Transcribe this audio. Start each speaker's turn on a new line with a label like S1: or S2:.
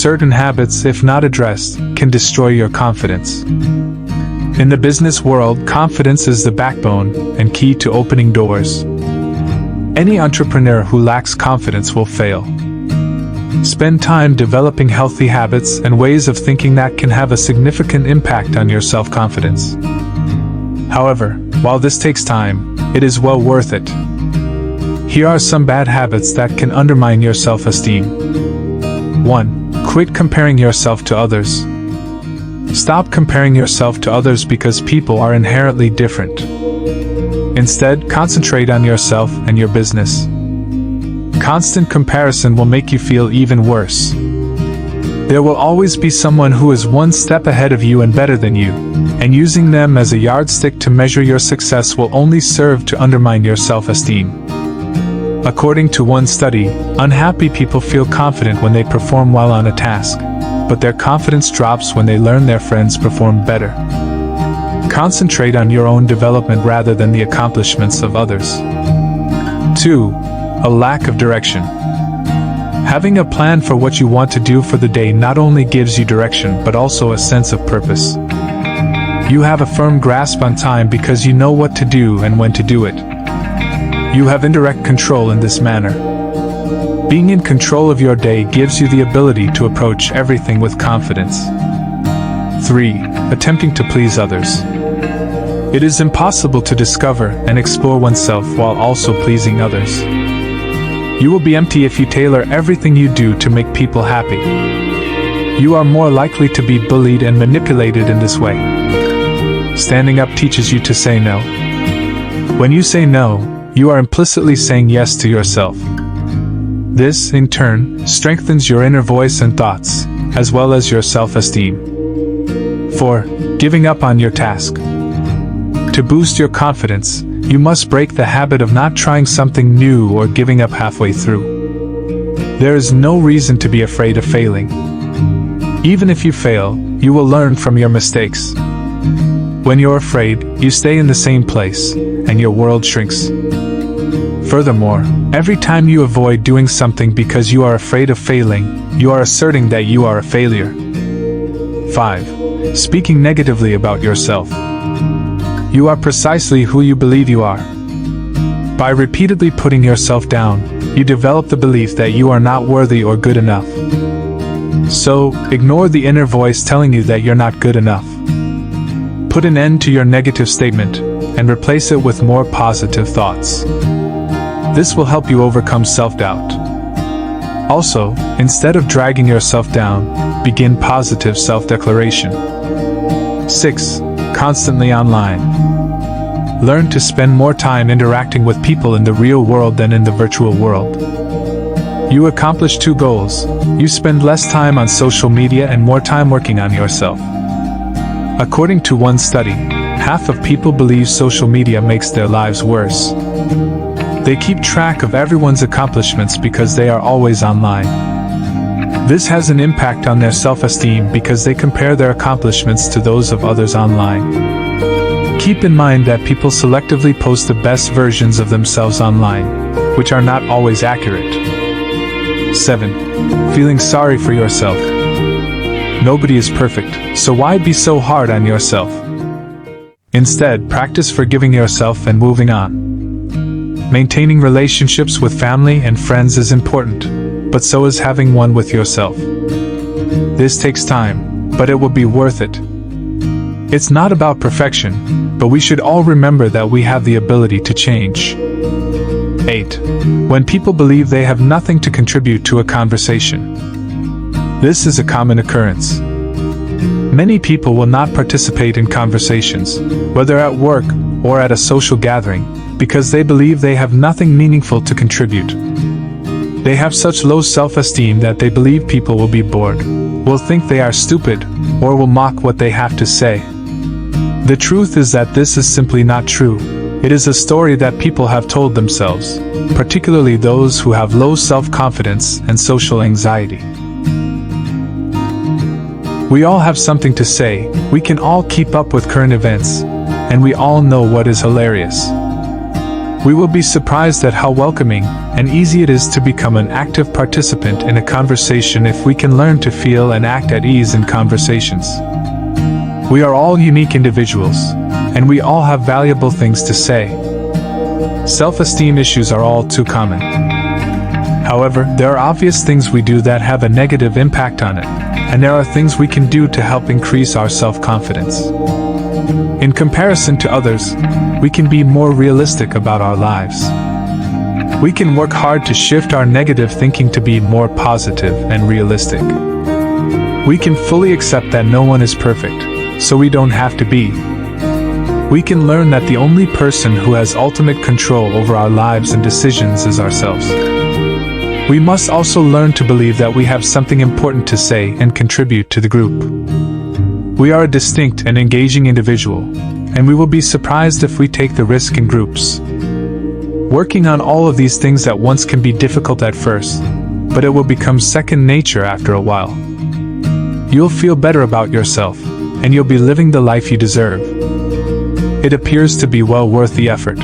S1: certain habits, if not addressed, can destroy your confidence. In the business world, confidence is the backbone and key to opening doors. Any entrepreneur who lacks confidence will fail. Spend time developing healthy habits and ways of thinking that can have a significant impact on your self-confidence. However, while this takes time, it is well worth it. Here are some bad habits that can undermine your self-esteem. 1. Quit comparing yourself to others. Stop comparing yourself to others because people are inherently different. Instead, concentrate on yourself and your business. Constant comparison will make you feel even worse. There will always be someone who is one step ahead of you and better than you, and using them as a yardstick to measure your success will only serve to undermine your self-esteem. According to one study, unhappy people feel confident when they perform well on a task, but their confidence drops when they learn their friends perform better. Concentrate on your own development rather than the accomplishments of others. 2. A lack of direction. Having a plan for what you want to do for the day not only gives you direction but also a sense of purpose. You have a firm grasp on time because you know what to do and when to do it. You have indirect control in this manner. Being in control of your day gives you the ability to approach everything with confidence. 3. Attempting to please others. It is impossible to discover and explore oneself while also pleasing others. You will be empty if you tailor everything you do to make people happy. You are more likely to be bullied and manipulated in this way. Standing up teaches you to say no. When you say no, you are implicitly saying yes to yourself. This, in turn, strengthens your inner voice and thoughts, as well as your self-esteem. 4. Giving up on your task. To boost your confidence, you must break the habit of not trying something new or giving up halfway through. There is no reason to be afraid of failing. Even if you fail, you will learn from your mistakes. When you're afraid, you stay in the same place, and your world shrinks. Furthermore, every time you avoid doing something because you are afraid of failing, you are asserting that you are a failure. 5. Speaking negatively about yourself. You are precisely who you believe you are. By repeatedly putting yourself down, you develop the belief that you are not worthy or good enough. So, ignore the inner voice telling you that you're not good enough. Put an end to your negative statement, and replace it with more positive thoughts. This will help you overcome self-doubt. Also, instead of dragging yourself down, begin positive self-declaration. 6. Constantly online. Learn to spend more time interacting with people in the real world than in the virtual world. You accomplish 2 goals. You spend less time on social media and more time working on yourself. According to one study, half of people believe social media makes their lives worse. They keep track of everyone's accomplishments because they are always online. This has an impact on their self-esteem because they compare their accomplishments to those of others online. Keep in mind that people selectively post the best versions of themselves online, which are not always accurate. 7. Feeling sorry for yourself. Nobody is perfect, so why be so hard on yourself? Instead, practice forgiving yourself and moving on. Maintaining relationships with family and friends is important, but so is having one with yourself. This takes time, but it will be worth it. It's not about perfection, but we should all remember that we have the ability to change. 8. When people believe they have nothing to contribute to a conversation. This is a common occurrence. Many people will not participate in conversations, whether at work or at a social gathering, because they believe they have nothing meaningful to contribute. They have such low self-esteem that they believe people will be bored, will think they are stupid, or will mock what they have to say. The truth is that this is simply not true. It is a story that people have told themselves, particularly those who have low self-confidence and social anxiety. We all have something to say, we can all keep up with current events, and we all know what is hilarious. We will be surprised at how welcoming and easy it is to become an active participant in a conversation if we can learn to feel and act at ease in conversations. We are all unique individuals, and we all have valuable things to say. Self-esteem issues are all too common. However, there are obvious things we do that have a negative impact on it, and there are things we can do to help increase our self-confidence. In comparison to others, we can be more realistic about our lives. We can work hard to shift our negative thinking to be more positive and realistic. We can fully accept that no one is perfect, so we don't have to be. We can learn that the only person who has ultimate control over our lives and decisions is ourselves. We must also learn to believe that we have something important to say and contribute to the group. We are a distinct and engaging individual, and we will be surprised if we take the risk in groups. Working on all of these things at once can be difficult at first, but it will become second nature after a while. You'll feel better about yourself, and you'll be living the life you deserve. It appears to be well worth the effort.